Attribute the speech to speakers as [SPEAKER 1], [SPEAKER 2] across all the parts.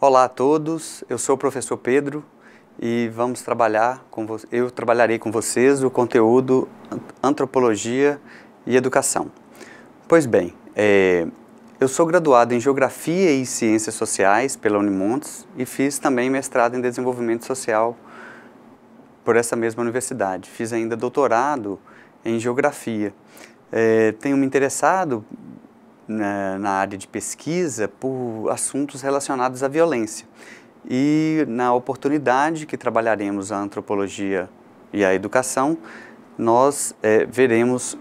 [SPEAKER 1] Olá a todos, eu sou o professor Pedro e eu trabalharei com vocês o conteúdo Antropologia e Educação. Pois bem, eu sou graduado em Geografia e Ciências Sociais pela Unimontes e fiz também mestrado em Desenvolvimento Social por essa mesma universidade. Fiz ainda doutorado em Geografia. Tenho me interessado na área de pesquisa por assuntos relacionados à violência. E na oportunidade que trabalharemos a antropologia e a educação, nós veremos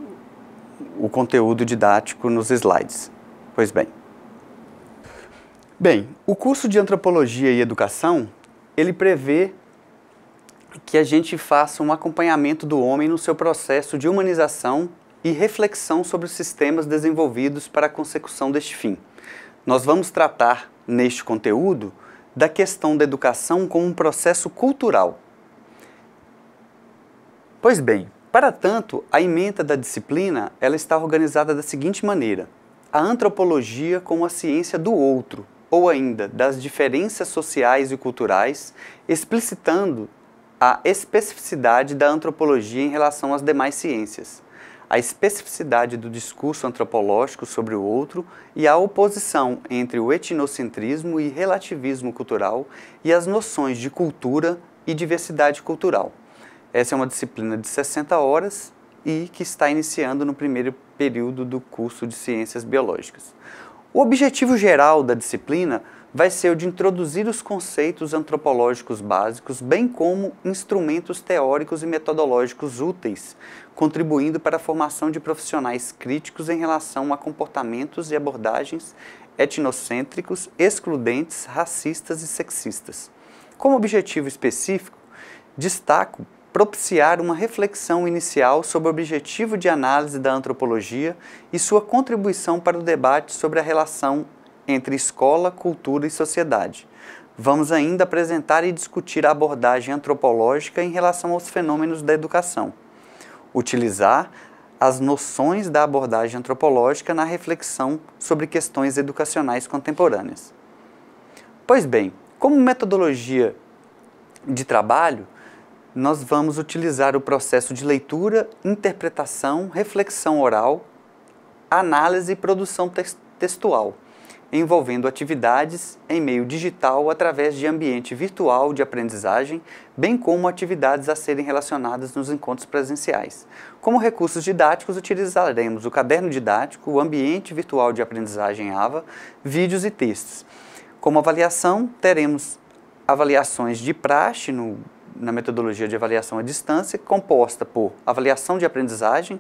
[SPEAKER 1] o conteúdo didático nos slides. Pois bem. O curso de Antropologia e Educação, ele prevê que a gente faça um acompanhamento do homem no seu processo de humanização e reflexão sobre os sistemas desenvolvidos para a consecução deste fim. Nós vamos tratar, neste conteúdo, da questão da educação como um processo cultural. Pois bem, para tanto, a ementa da disciplina ela está organizada da seguinte maneira: a antropologia como a ciência do outro, ou ainda das diferenças sociais e culturais, explicitando a especificidade da antropologia em relação às demais ciências, a especificidade do discurso antropológico sobre o outro e a oposição entre o etnocentrismo e relativismo cultural e as noções de cultura e diversidade cultural. Essa é uma disciplina de 60 horas e que está iniciando no primeiro período do curso de Ciências Biológicas. O objetivo geral da disciplina vai ser o de introduzir os conceitos antropológicos básicos, bem como instrumentos teóricos e metodológicos úteis, contribuindo para a formação de profissionais críticos em relação a comportamentos e abordagens etnocêntricos, excludentes, racistas e sexistas. Como objetivo específico, destaco propiciar uma reflexão inicial sobre o objetivo de análise da antropologia e sua contribuição para o debate sobre a relação entre escola, cultura e sociedade. Vamos ainda apresentar e discutir a abordagem antropológica em relação aos fenômenos da educação. Utilizar as noções da abordagem antropológica na reflexão sobre questões educacionais contemporâneas. Pois bem, como metodologia de trabalho, nós vamos utilizar o processo de leitura, interpretação, reflexão oral, análise e produção textual, envolvendo atividades em meio digital através de ambiente virtual de aprendizagem, bem como atividades a serem relacionadas nos encontros presenciais. Como recursos didáticos, utilizaremos o caderno didático, o ambiente virtual de aprendizagem AVA, vídeos e textos. Como avaliação, teremos avaliações de praxe na metodologia de avaliação à distância, composta por avaliação de aprendizagem,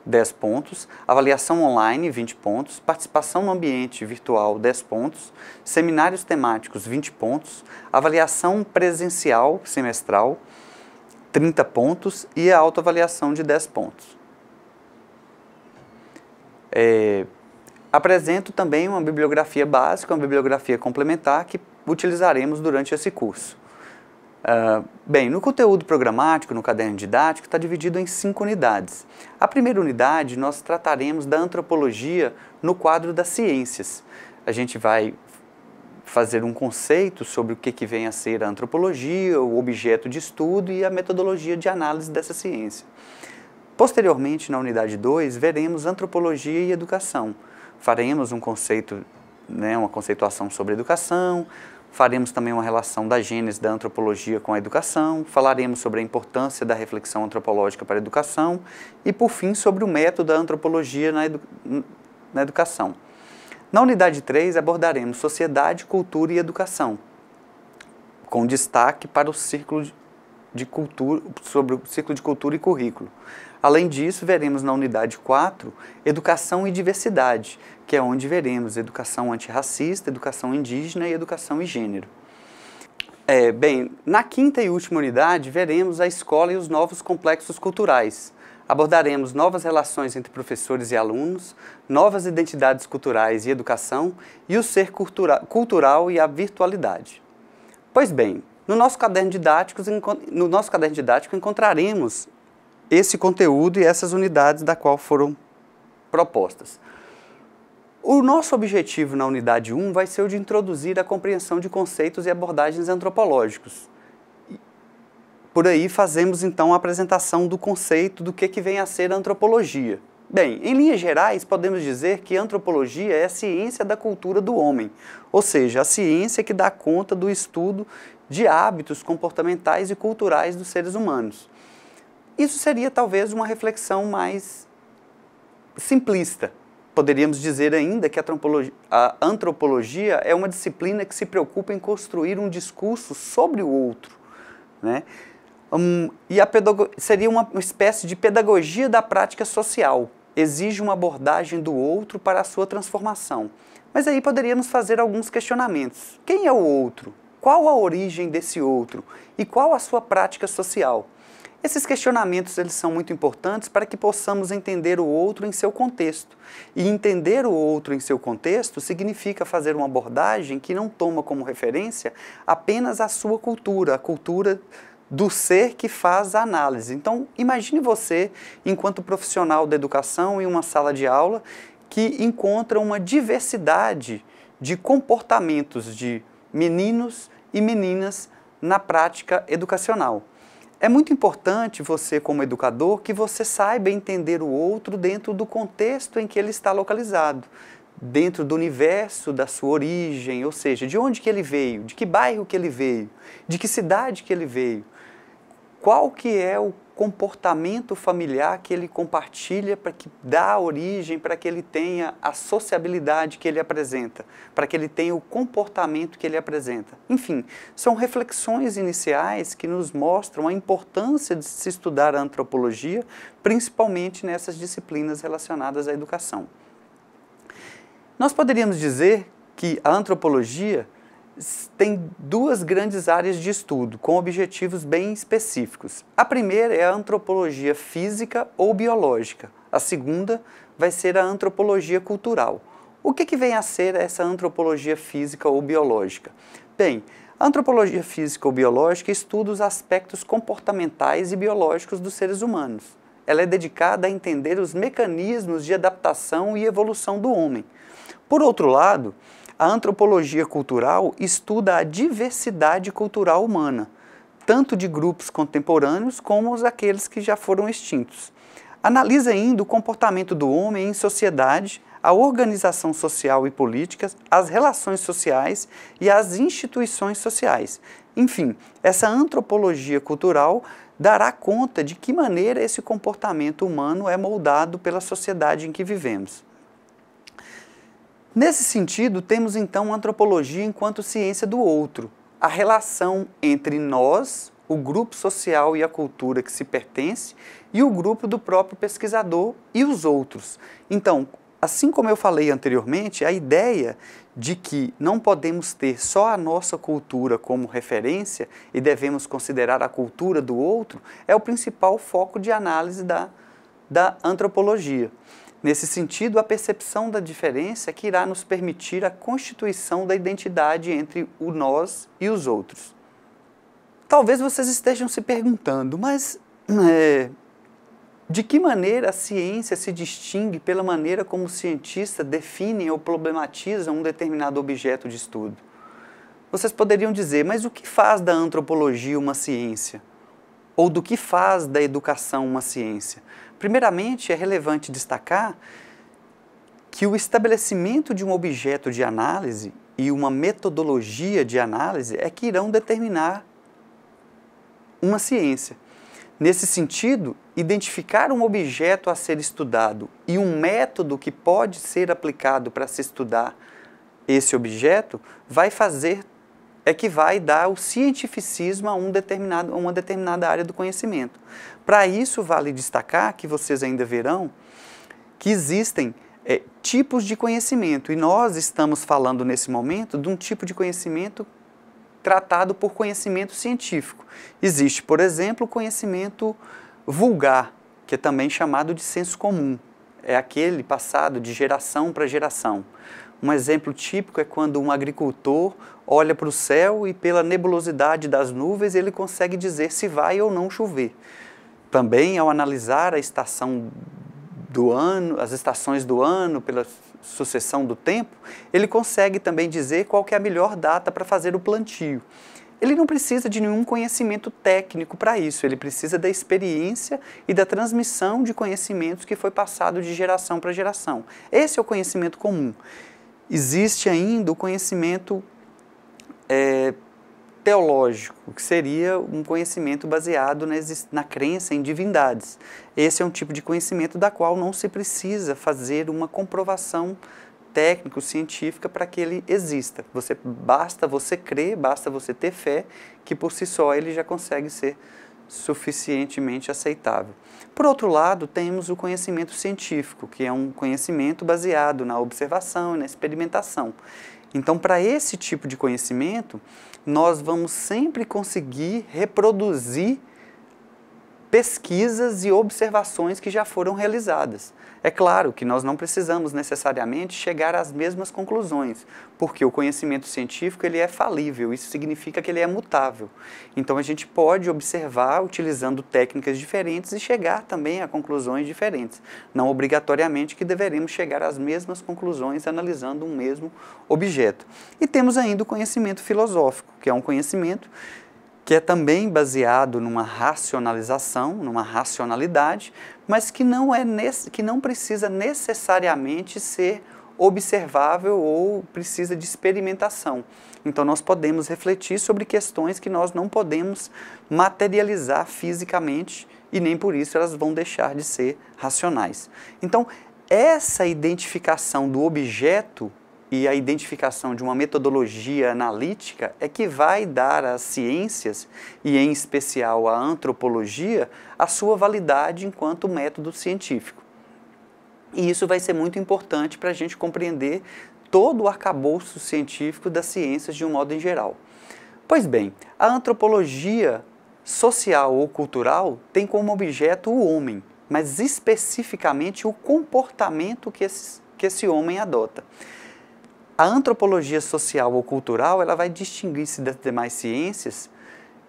[SPEAKER 1] 10 pontos, avaliação online, 20 pontos, participação no ambiente virtual, 10 pontos, seminários temáticos, 20 pontos, avaliação presencial semestral, 30 pontos e a autoavaliação de 10 pontos. Apresento também uma bibliografia básica, uma bibliografia complementar que utilizaremos durante esse curso. No conteúdo programático, no caderno didático, está dividido em 5 unidades. A primeira unidade, nós trataremos da antropologia no quadro das ciências. A gente vai fazer um conceito sobre o que vem a ser a antropologia, o objeto de estudo e a metodologia de análise dessa ciência. Posteriormente, na unidade 2, veremos antropologia e educação. Faremos um conceito, uma conceituação sobre educação. Faremos também uma relação da gênese da antropologia com a educação, falaremos sobre a importância da reflexão antropológica para a educação e, por fim, sobre o método da antropologia na educação. Na unidade 3, abordaremos sociedade, cultura e educação, com destaque para o círculo de cultura, sobre o círculo de cultura e currículo. Além disso, veremos na unidade 4, educação e diversidade, que é onde veremos educação antirracista, educação indígena e educação e gênero. Na quinta e última unidade, veremos a escola e os novos complexos culturais. Abordaremos novas relações entre professores e alunos, novas identidades culturais e educação e o ser cultural e a virtualidade. Pois bem, no nosso caderno didático encontraremos esse conteúdo e essas unidades da qual foram propostas. O nosso objetivo na unidade 1 vai ser o de introduzir a compreensão de conceitos e abordagens antropológicos. Por aí fazemos então a apresentação do conceito do que vem a ser a antropologia. Bem, em linhas gerais, podemos dizer que a antropologia é a ciência da cultura do homem, ou seja, a ciência que dá conta do estudo de hábitos comportamentais e culturais dos seres humanos. Isso seria talvez uma reflexão mais simplista. Poderíamos dizer ainda que a antropologia é uma disciplina que se preocupa em construir um discurso sobre o outro, né? Seria uma espécie de pedagogia da prática social. Exige uma abordagem do outro para a sua transformação. Mas aí poderíamos fazer alguns questionamentos. Quem é o outro? Qual a origem desse outro? E qual a sua prática social? Esses questionamentos eles são muito importantes para que possamos entender o outro em seu contexto. E entender o outro em seu contexto significa fazer uma abordagem que não toma como referência apenas a sua cultura, a cultura do ser que faz a análise. Então, imagine você, enquanto profissional da educação, em uma sala de aula, que encontra uma diversidade de comportamentos de meninos e meninas na prática educacional. É muito importante você, como educador, que você saiba entender o outro dentro do contexto em que ele está localizado, dentro do universo da sua origem, ou seja, de onde que ele veio, de que bairro que ele veio, de que cidade que ele veio, qual que é o comportamento familiar que ele compartilha para que dá origem, para que ele tenha a sociabilidade que ele apresenta, para que ele tenha o comportamento que ele apresenta. Enfim, são reflexões iniciais que nos mostram a importância de se estudar a antropologia, principalmente nessas disciplinas relacionadas à educação. Nós poderíamos dizer que a antropologia tem duas grandes áreas de estudo, com objetivos bem específicos. A primeira é a antropologia física ou biológica. A segunda vai ser a antropologia cultural. O que vem a ser essa antropologia física ou biológica? Bem, a antropologia física ou biológica estuda os aspectos comportamentais e biológicos dos seres humanos. Ela é dedicada a entender os mecanismos de adaptação e evolução do homem. Por outro lado, a antropologia cultural estuda a diversidade cultural humana, tanto de grupos contemporâneos como aqueles que já foram extintos. Analisa ainda o comportamento do homem em sociedade, a organização social e política, as relações sociais e as instituições sociais. Enfim, essa antropologia cultural dará conta de que maneira esse comportamento humano é moldado pela sociedade em que vivemos. Nesse sentido, temos então a antropologia enquanto ciência do outro, a relação entre nós, o grupo social e a cultura que se pertence, e o grupo do próprio pesquisador e os outros. Então, assim como eu falei anteriormente, a ideia de que não podemos ter só a nossa cultura como referência e devemos considerar a cultura do outro é o principal foco de análise da antropologia. Nesse sentido, a percepção da diferença é que irá nos permitir a constituição da identidade entre o nós e os outros. Talvez vocês estejam se perguntando, mas de que maneira a ciência se distingue pela maneira como os cientistas definem ou problematizam um determinado objeto de estudo? Vocês poderiam dizer, mas o que faz da antropologia uma ciência? Ou do que faz da educação uma ciência? Primeiramente, é relevante destacar que o estabelecimento de um objeto de análise e uma metodologia de análise é que irão determinar uma ciência. Nesse sentido, identificar um objeto a ser estudado e um método que pode ser aplicado para se estudar esse objeto vai dar o cientificismo a uma determinada área do conhecimento. Para isso, vale destacar que vocês ainda verão que existem tipos de conhecimento, e nós estamos falando nesse momento de um tipo de conhecimento tratado por conhecimento científico. Existe, por exemplo, o conhecimento vulgar, que é também chamado de senso comum. É aquele passado de geração para geração. Um exemplo típico é quando um agricultor olha para o céu e pela nebulosidade das nuvens ele consegue dizer se vai ou não chover. Também ao analisar a estação do ano, as estações do ano sucessão do tempo, ele consegue também dizer qual que é a melhor data para fazer o plantio. Ele não precisa de nenhum conhecimento técnico para isso, ele precisa da experiência e da transmissão de conhecimentos que foi passado de geração para geração. Esse é o conhecimento comum. Existe ainda o conhecimento teológico, que seria um conhecimento baseado na crença em divindades. Esse é um tipo de conhecimento da qual não se precisa fazer uma comprovação técnico-científica para que ele exista. Basta você crer, basta você ter fé, que por si só ele já consegue ser suficientemente aceitável. Por outro lado, temos o conhecimento científico, que é um conhecimento baseado na observação e na experimentação. Então, para esse tipo de conhecimento, nós vamos sempre conseguir reproduzir pesquisas e observações que já foram realizadas. É claro que nós não precisamos necessariamente chegar às mesmas conclusões, porque o conhecimento científico ele é falível, isso significa que ele é mutável. Então a gente pode observar utilizando técnicas diferentes e chegar também a conclusões diferentes. Não obrigatoriamente que deveremos chegar às mesmas conclusões analisando um mesmo objeto. E temos ainda o conhecimento filosófico, que é um conhecimento que é também baseado numa racionalização, numa racionalidade, mas que não precisa necessariamente ser observável ou precisa de experimentação. Então nós podemos refletir sobre questões que nós não podemos materializar fisicamente e nem por isso elas vão deixar de ser racionais. Então essa identificação do objeto e a identificação de uma metodologia analítica é que vai dar às ciências, e em especial à antropologia, a sua validade enquanto método científico. E isso vai ser muito importante para a gente compreender todo o arcabouço científico das ciências de um modo em geral. Pois bem, a antropologia social ou cultural tem como objeto o homem, mas especificamente o comportamento que esse homem adota. A antropologia social ou cultural ela vai distinguir-se das demais ciências,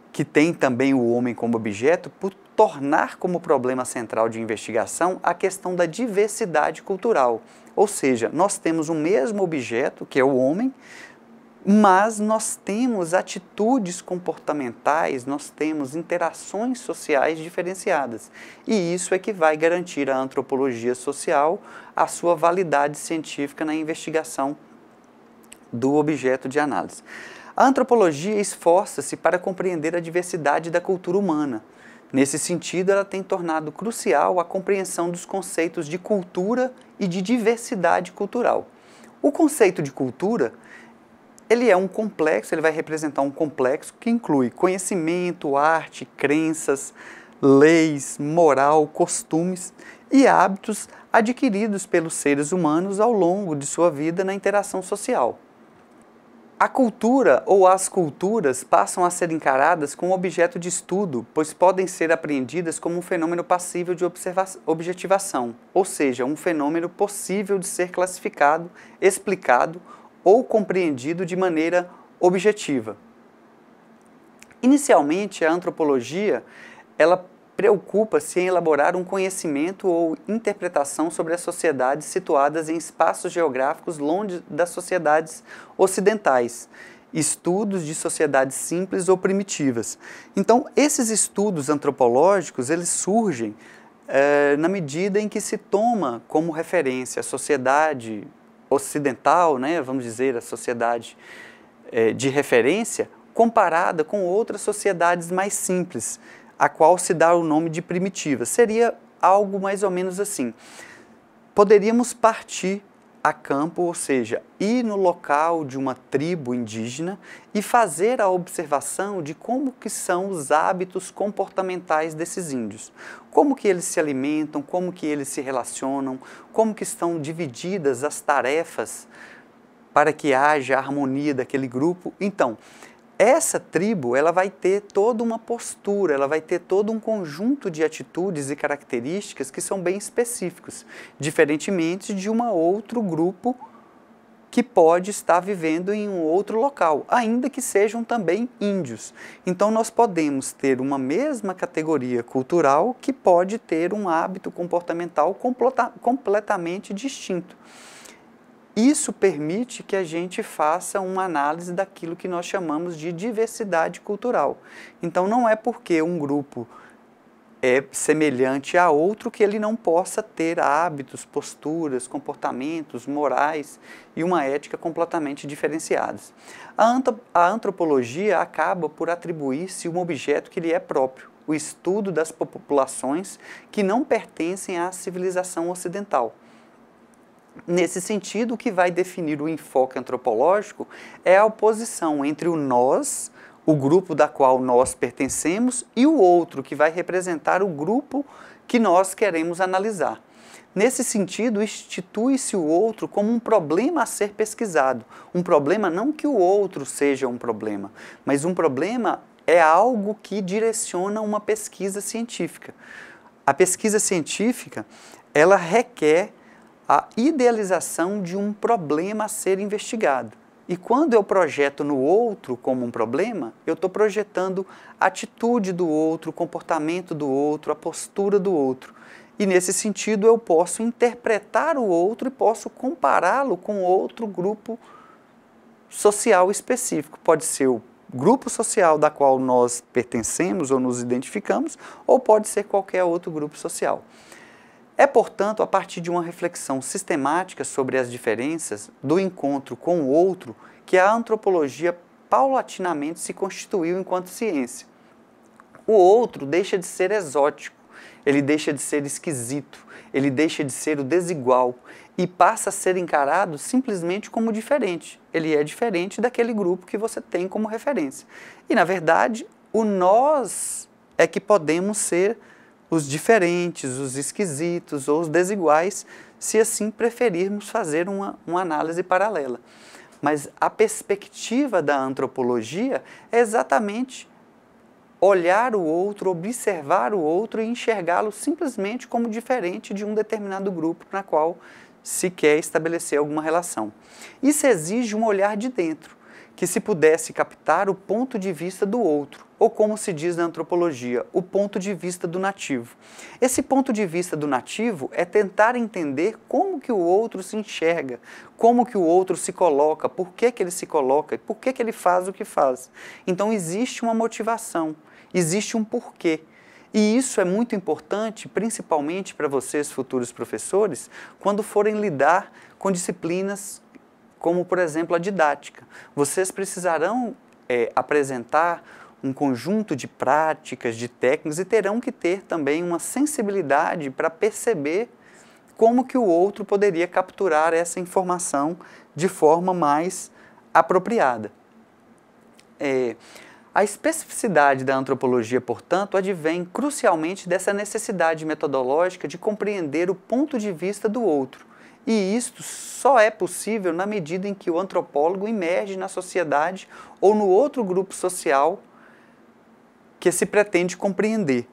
[SPEAKER 1] que tem também o homem como objeto, por tornar como problema central de investigação a questão da diversidade cultural. Ou seja, nós temos o mesmo objeto, que é o homem, mas nós temos atitudes comportamentais, nós temos interações sociais diferenciadas. E isso é que vai garantir à antropologia social a sua validade científica na investigação do objeto de análise. A antropologia esforça-se para compreender a diversidade da cultura humana. Nesse sentido, ela tem tornado crucial a compreensão dos conceitos de cultura e de diversidade cultural. O conceito de cultura, ele é um complexo, ele vai representar um complexo que inclui conhecimento, arte, crenças, leis, moral, costumes e hábitos adquiridos pelos seres humanos ao longo de sua vida na interação social. A cultura ou as culturas passam a ser encaradas como objeto de estudo, pois podem ser apreendidas como um fenômeno passível de objetivação, ou seja, um fenômeno possível de ser classificado, explicado ou compreendido de maneira objetiva. Inicialmente, a antropologia ela preocupa-se em elaborar um conhecimento ou interpretação sobre as sociedades situadas em espaços geográficos longe das sociedades ocidentais, estudos de sociedades simples ou primitivas. Então, esses estudos antropológicos, eles surgem na medida em que se toma como referência a sociedade ocidental, né, vamos dizer, a sociedade de referência, comparada com outras sociedades mais simples, a qual se dá o nome de primitiva. Seria algo mais ou menos assim. Poderíamos partir a campo, ou seja, ir no local de uma tribo indígena e fazer a observação de como que são os hábitos comportamentais desses índios. Como que eles se alimentam, como que eles se relacionam, como que estão divididas as tarefas para que haja a harmonia daquele grupo. Então, essa tribo ela vai ter toda uma postura, ela vai ter todo um conjunto de atitudes e características que são bem específicos, diferentemente de um outro grupo que pode estar vivendo em um outro local, ainda que sejam também índios. Então nós podemos ter uma mesma categoria cultural que pode ter um hábito comportamental completamente distinto. Isso permite que a gente faça uma análise daquilo que nós chamamos de diversidade cultural. Então, não é porque um grupo é semelhante a outro que ele não possa ter hábitos, posturas, comportamentos, morais e uma ética completamente diferenciadas. A antropologia acaba por atribuir-se um objeto que lhe é próprio, o estudo das populações que não pertencem à civilização ocidental. Nesse sentido, o que vai definir o enfoque antropológico é a oposição entre o nós, o grupo da qual nós pertencemos, e o outro, que vai representar o grupo que nós queremos analisar. Nesse sentido, institui-se o outro como um problema a ser pesquisado. Um problema não que o outro seja um problema, mas um problema é algo que direciona uma pesquisa científica. A pesquisa científica, ela requer a idealização de um problema a ser investigado. E quando eu projeto no outro como um problema, eu estou projetando a atitude do outro, o comportamento do outro, a postura do outro. E nesse sentido eu posso interpretar o outro e posso compará-lo com outro grupo social específico. Pode ser o grupo social da qual nós pertencemos ou nos identificamos, ou pode ser qualquer outro grupo social. É, portanto, a partir de uma reflexão sistemática sobre as diferenças do encontro com o outro que a antropologia paulatinamente se constituiu enquanto ciência. O outro deixa de ser exótico, ele deixa de ser esquisito, ele deixa de ser o desigual e passa a ser encarado simplesmente como diferente. Ele é diferente daquele grupo que você tem como referência. E, na verdade, o nós é que podemos ser os diferentes, os esquisitos ou os desiguais, se assim preferirmos fazer uma análise paralela. Mas a perspectiva da antropologia é exatamente olhar o outro, observar o outro e enxergá-lo simplesmente como diferente de um determinado grupo na qual se quer estabelecer alguma relação. Isso exige um olhar de dentro, que se pudesse captar o ponto de vista do outro, ou como se diz na antropologia, o ponto de vista do nativo. Esse ponto de vista do nativo é tentar entender como que o outro se enxerga, como que o outro se coloca, por que que ele se coloca, por que que ele faz o que faz. Então existe uma motivação, existe um porquê. E isso é muito importante, principalmente para vocês, futuros professores, quando forem lidar com disciplinas como, por exemplo, a didática. Vocês precisarão apresentar um conjunto de práticas, de técnicas e terão que ter também uma sensibilidade para perceber como que o outro poderia capturar essa informação de forma mais apropriada. A especificidade da antropologia, portanto, advém crucialmente dessa necessidade metodológica de compreender o ponto de vista do outro. E isto só é possível na medida em que o antropólogo emerge na sociedade ou no outro grupo social que se pretende compreender.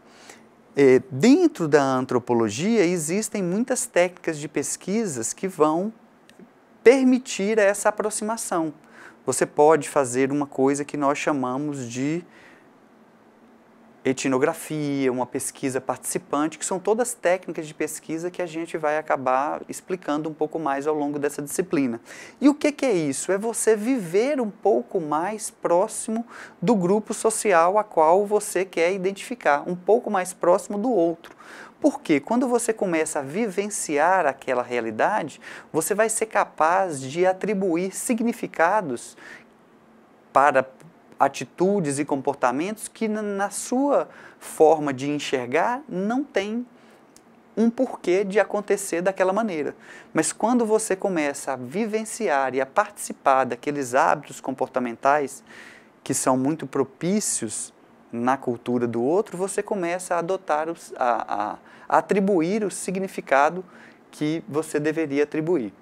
[SPEAKER 1] Dentro da antropologia existem muitas técnicas de pesquisas que vão permitir essa aproximação. Você pode fazer uma coisa que nós chamamos de etnografia, uma pesquisa participante, que são todas técnicas de pesquisa que a gente vai acabar explicando um pouco mais ao longo dessa disciplina. E o que é isso? É você viver um pouco mais próximo do grupo social a qual você quer identificar, um pouco mais próximo do outro. Porque quando você começa a vivenciar aquela realidade, você vai ser capaz de atribuir significados para atitudes e comportamentos que na sua forma de enxergar não tem um porquê de acontecer daquela maneira. Mas quando você começa a vivenciar e a participar daqueles hábitos comportamentais que são muito propícios na cultura do outro, você começa a adotar, a atribuir o significado que você deveria atribuir.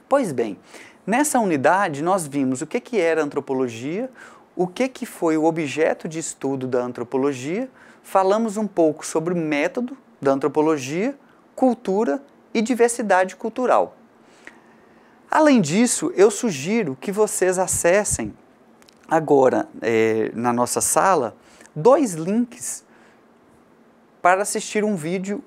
[SPEAKER 1] Pois bem, nessa unidade nós vimos o que era antropologia, o que foi o objeto de estudo da antropologia, falamos um pouco sobre o método da antropologia, cultura e diversidade cultural. Além disso, eu sugiro que vocês acessem agora na nossa sala 2 links para assistir um vídeo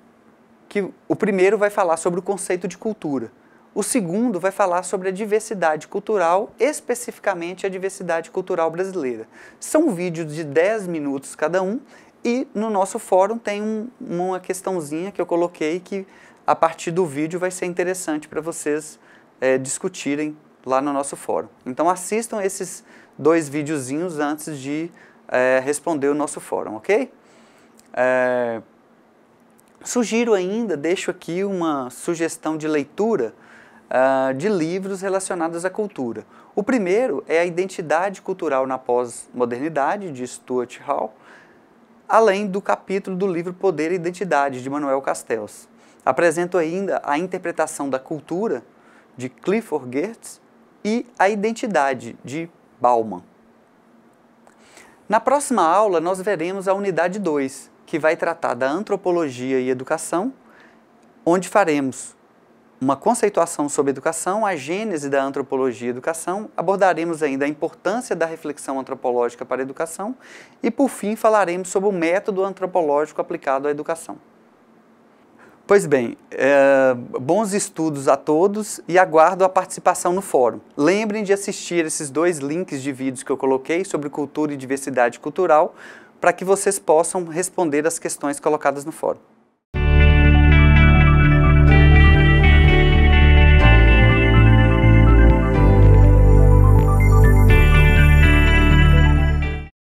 [SPEAKER 1] que o primeiro vai falar sobre o conceito de cultura. O segundo vai falar sobre a diversidade cultural, especificamente a diversidade cultural brasileira. São vídeos de 10 minutos cada um e no nosso fórum tem uma questãozinha que eu coloquei que a partir do vídeo vai ser interessante para vocês discutirem lá no nosso fórum. Então assistam esses 2 videozinhos antes de responder o nosso fórum, ok? Sugiro ainda, deixo aqui uma sugestão de leitura de livros relacionados à cultura. O primeiro é A Identidade Cultural na Pós-Modernidade, de Stuart Hall, além do capítulo do livro Poder e Identidade, de Manuel Castells. Apresento ainda A Interpretação da Cultura, de Clifford Geertz, e A Identidade, de Bauman. Na próxima aula, nós veremos a unidade 2, que vai tratar da antropologia e educação, onde faremos uma conceituação sobre educação, a gênese da antropologia e educação, abordaremos ainda a importância da reflexão antropológica para a educação e, por fim, falaremos sobre o método antropológico aplicado à educação. Pois bem, bons estudos a todos e aguardo a participação no fórum. Lembrem de assistir esses 2 links de vídeos que eu coloquei sobre cultura e diversidade cultural para que vocês possam responder as questões colocadas no fórum.